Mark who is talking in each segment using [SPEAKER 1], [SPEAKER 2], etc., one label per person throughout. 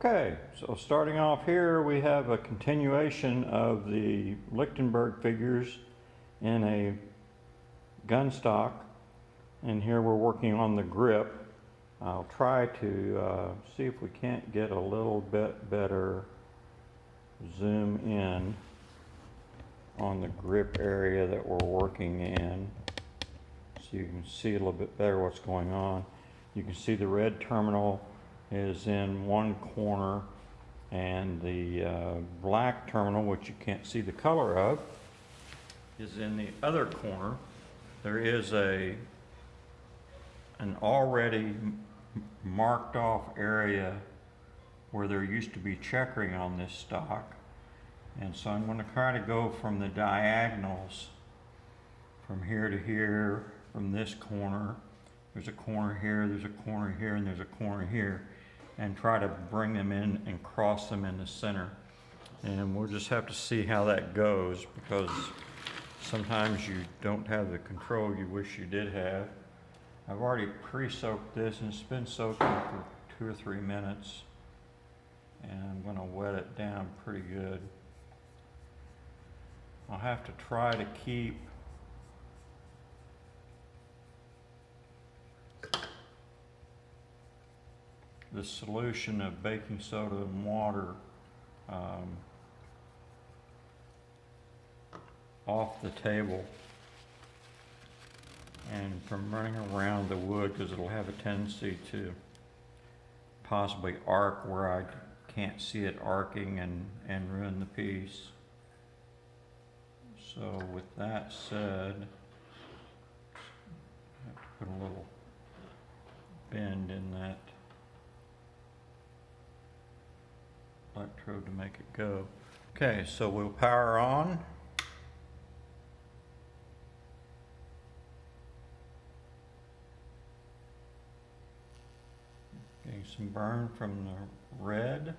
[SPEAKER 1] Okay, so starting off here, we have a continuation of the Lichtenberg figures in a gun stock, and here we're working on the grip. I'll try to see if we can't get a little bit better zoom in on the grip area that we're working in, so you can see a little bit better what's going on. You can see the red terminal is in one corner, and the black terminal, which you can't see the color of, is in the other corner. There is an already marked off area where there used to be checkering on this stock, and so I'm going to try to go from the diagonals from here to here, from this corner. There's a corner here, there's a corner here, and there's a corner here, and try to bring them in and cross them in the center. And we'll just have to see how that goes, because sometimes you don't have the control you wish you did have. I've already pre-soaked this, and it's been soaking for 2 or 3 minutes, and I'm going to wet it down pretty good. I'll have to try to keep the solution of baking soda and water off the table and from running around the wood, because it'll have a tendency to possibly arc where I can't see it arcing and ruin the piece. So with that said, I have to put a little bend in that electrode to make it go. Okay, so we'll power on. Getting some burn from the red.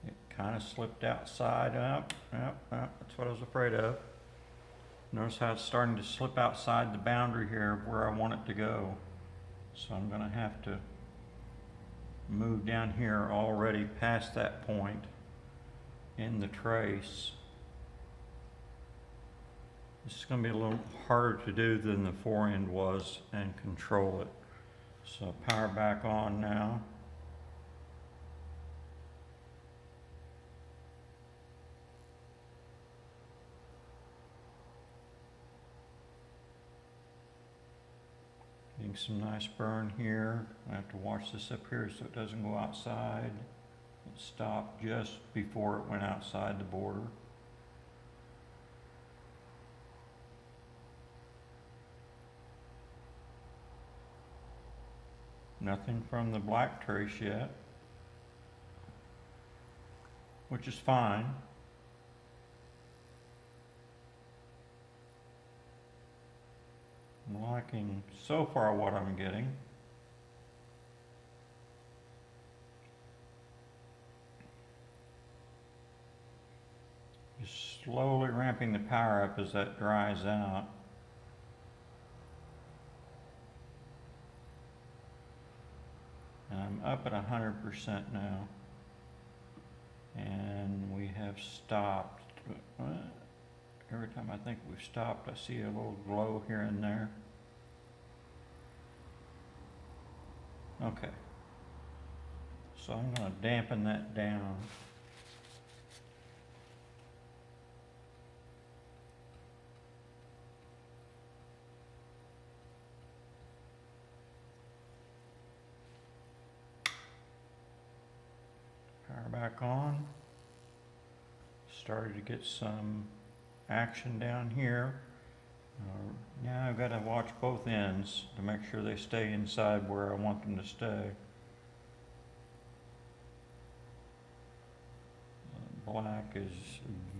[SPEAKER 1] It kind of slipped outside up. That's what I was afraid of. Notice how it's starting to slip outside the boundary here of where I want it to go. So I'm going to have to move down here already past that point in the trace. This is going to be a little harder to do than the forend was and control it. So power back on now. Getting some nice burn here. I have to watch this up here so it doesn't go outside. It stopped just before it went outside the border. Nothing from the black trace yet, which is fine. I'm liking so far what I'm getting. Just slowly ramping the power up as that dries out. And I'm up at 100% now. And we have stopped. Every time I think we've stopped, I see a little glow here and there. Okay. So I'm going to dampen that down. Power back on. Started to get some action down here. Now I've got to watch both ends to make sure they stay inside where I want them to stay. Black is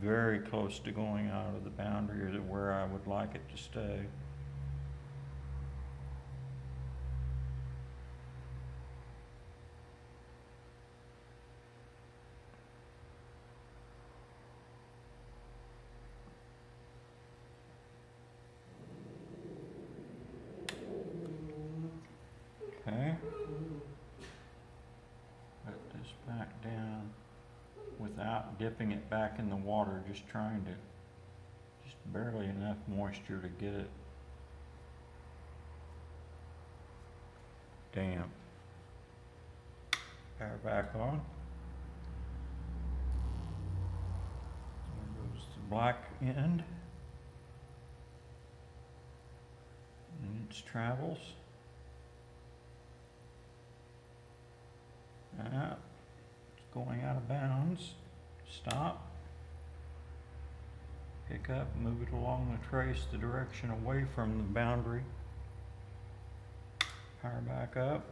[SPEAKER 1] very close to going out of the boundary to where I would like it to stay. Okay. Let this back down without dipping it back in the water, just trying to, just barely enough moisture to get it damp. Power back on. There goes the black end and its travels. It's going out of bounds. Stop. Pick up, move it along the trace, the direction away from the boundary. Power back up.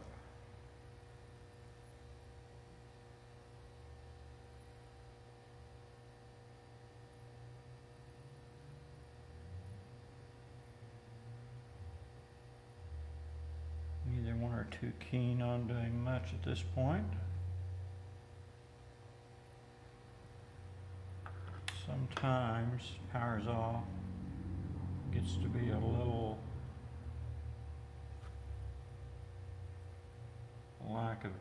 [SPEAKER 1] Neither one are too keen on doing much at this point. Sometimes power's off, gets to be a little lack of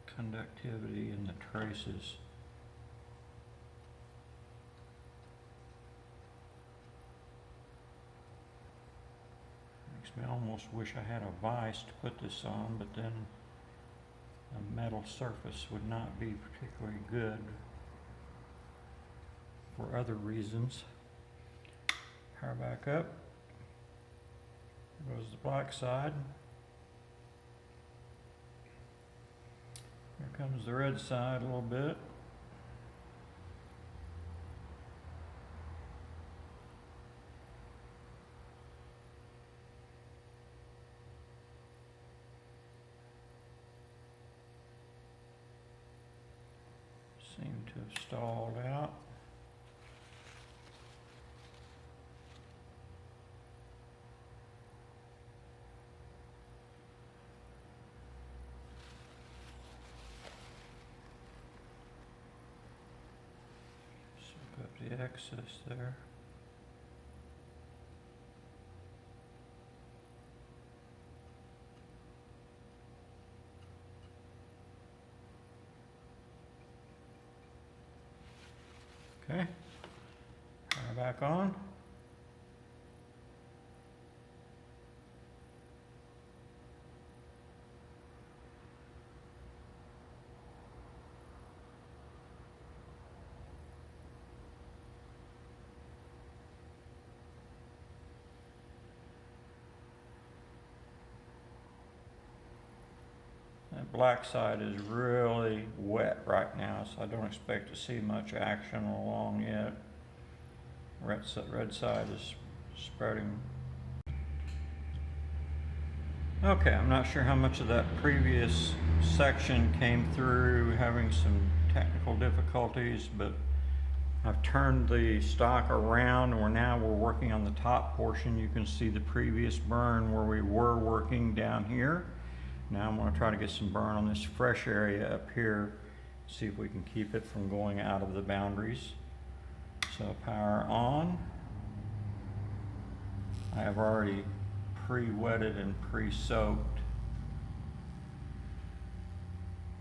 [SPEAKER 1] conductivity in the traces. Makes me almost wish I had a vise to put this on, but then a metal surface would not be particularly good for other reasons. Power back up. There goes the black side. Here comes the red side a little bit. Seem to have stalled out. Soak up the excess there. Okay, power back on. That black side is really wet right now, so I don't expect to see much action along yet. Red side is spreading. Okay, I'm not sure how much of that previous section came through, having some technical difficulties, but I've turned the stock around and we're working on the top portion. You can see the previous burn where we were working down here. Now I'm going to try to get some burn on this fresh area up here, see if we can keep it from going out of the boundaries. So power on. I have already pre-wetted and pre-soaked.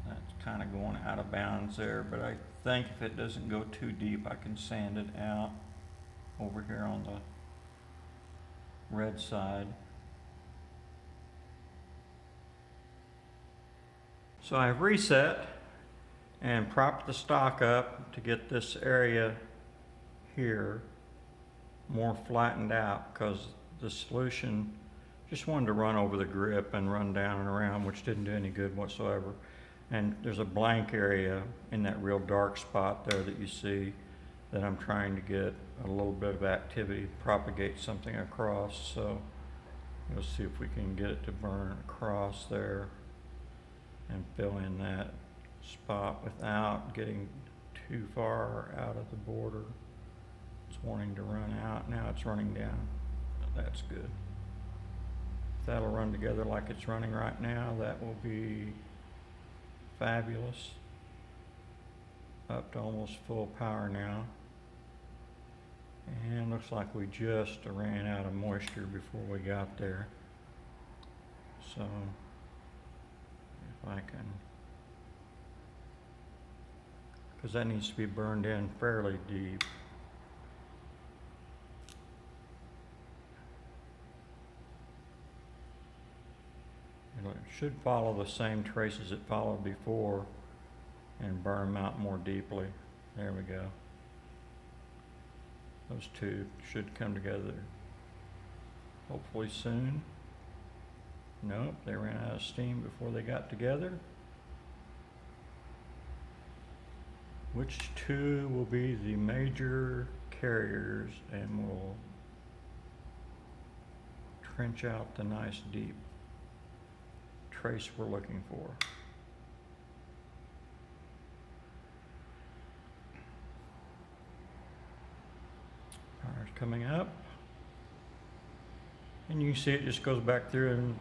[SPEAKER 1] That's kind of going out of bounds there, but I think if it doesn't go too deep, I can sand it out over here on the red side. So I've reset and propped the stock up to get this area here more flattened out, because the solution just wanted to run over the grip and run down and around, which didn't do any good whatsoever. And there's a blank area in that real dark spot there that you see that I'm trying to get a little bit of activity, propagate something across. So we'll see if we can get it to burn across there and fill in that spot without getting too far out of the border. It's wanting to run out. Now it's running down. That's good. If that'll run together like it's running right now, that will be fabulous. Up to almost full power now. And looks like we just ran out of moisture before we got there. So if I can because that needs to be burned in fairly deep. It should follow the same traces it followed before and burn them out more deeply. There we go. Those two should come together hopefully soon. Nope, they ran out of steam before they got together. Which two will be the major carriers and will trench out the nice deep trace we're looking for. Power's coming up. And you can see it just goes back through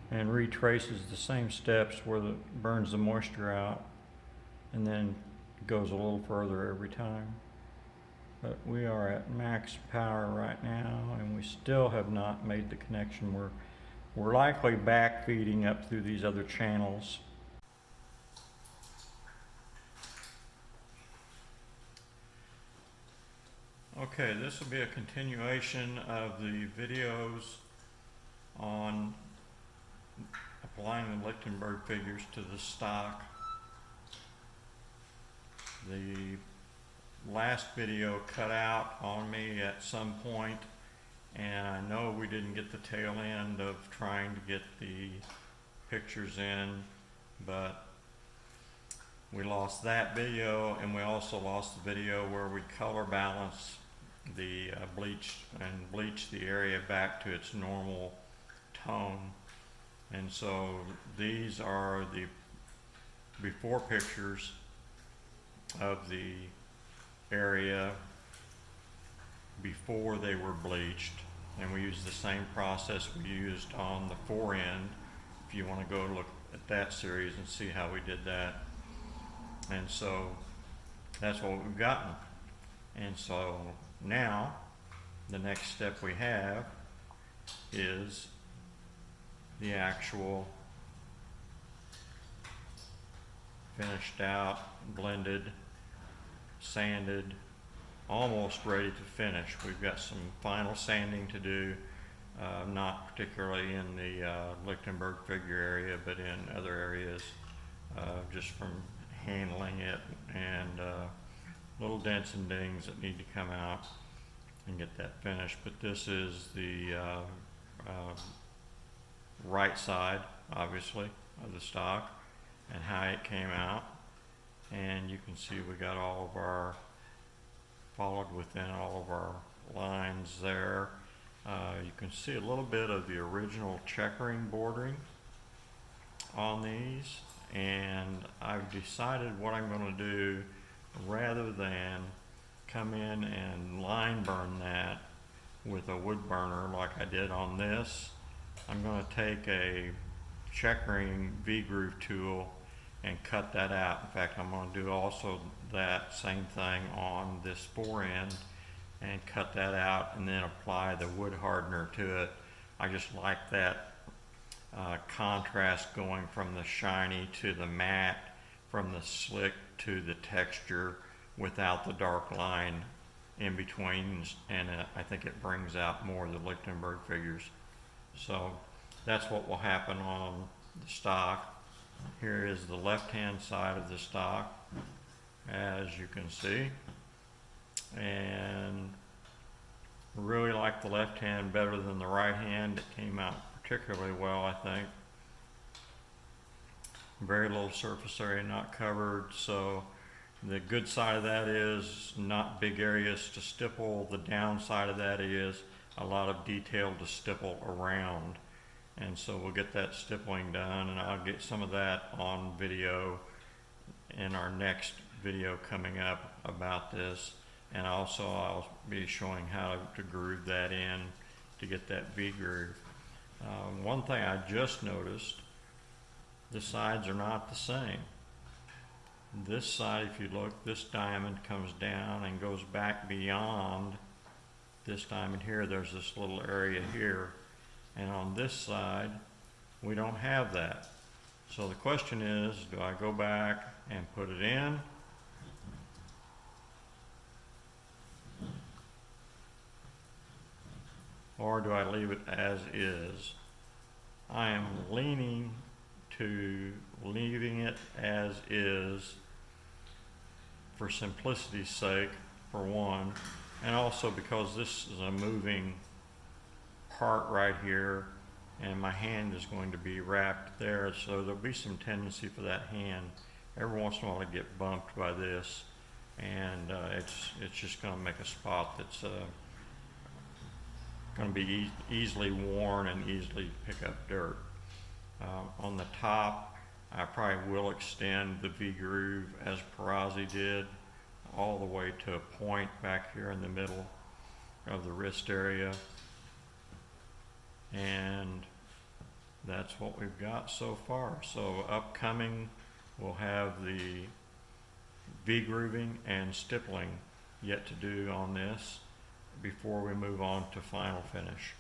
[SPEAKER 1] and retraces the same steps where it burns the moisture out and then goes a little further every time. But we are at max power right now and we still have not made the connection. We're likely backfeeding up through these other channels. Okay, this will be a continuation of the videos on applying the Lichtenberg figures to the stock. The last video cut out on me at some point, and I know we didn't get the tail end of trying to get the pictures in, but we lost that video, and we also lost the video where we color balance the bleach the area back to its normal tone. And so these are the before pictures of the area before they were bleached, and we used the same process we used on the forend. If you want to go look at that series and see how we did that. And so that's what we've gotten. And so now the next step we have is the actual finished out, blended, sanded, almost ready to finish. We've got some final sanding to do, not particularly in the Lichtenberg figure area, but in other areas, just from handling it, and little dents and dings that need to come out and get that finished. But this is the right side, obviously, of the stock and how it came out. And you can see we got all of our, followed within all of our lines there. You can see a little bit of the original checkering bordering on these, and I've decided what I'm going to do, rather than come in and line burn that with a wood burner like I did on this, I'm going to take a checkering V-groove tool and cut that out. In fact, I'm going to do also that same thing on this forend and cut that out and then apply the wood hardener to it. I just like that contrast going from the shiny to the matte, from the slick to the texture without the dark line in between, and I think it brings out more of the Lichtenberg figures. So that's what will happen on the stock. Here is the left hand side of the stock, as you can see, and really like the left hand better than the right hand. It came out particularly well, I think. Very little surface area not covered, so the good side of that is not big areas to stipple. The downside of that is a lot of detail to stipple around. And so we'll get that stippling done, and I'll get some of that on video in our next video coming up about this. And also I'll be showing how to groove that in to get that V-groove. One thing I just noticed, the sides are not the same. This side, if you look, this diamond comes down and goes back beyond this diamond here. There's this little area here. And on this side, we don't have that. So the question is, do I go back and put it in, or do I leave it as is? I am leaning to leaving it as is for simplicity's sake, for one, and also because this is a moving part right here, and my hand is going to be wrapped there, so there'll be some tendency for that hand every once in a while to get bumped by this, and it's just going to make a spot that's going to be easily worn and easily pick up dirt. On the top, I probably will extend the V-groove as Perazzi did all the way to a point back here in the middle of the wrist area. And that's what we've got so far. So upcoming, we'll have the V-grooving and stippling yet to do on this before we move on to final finish.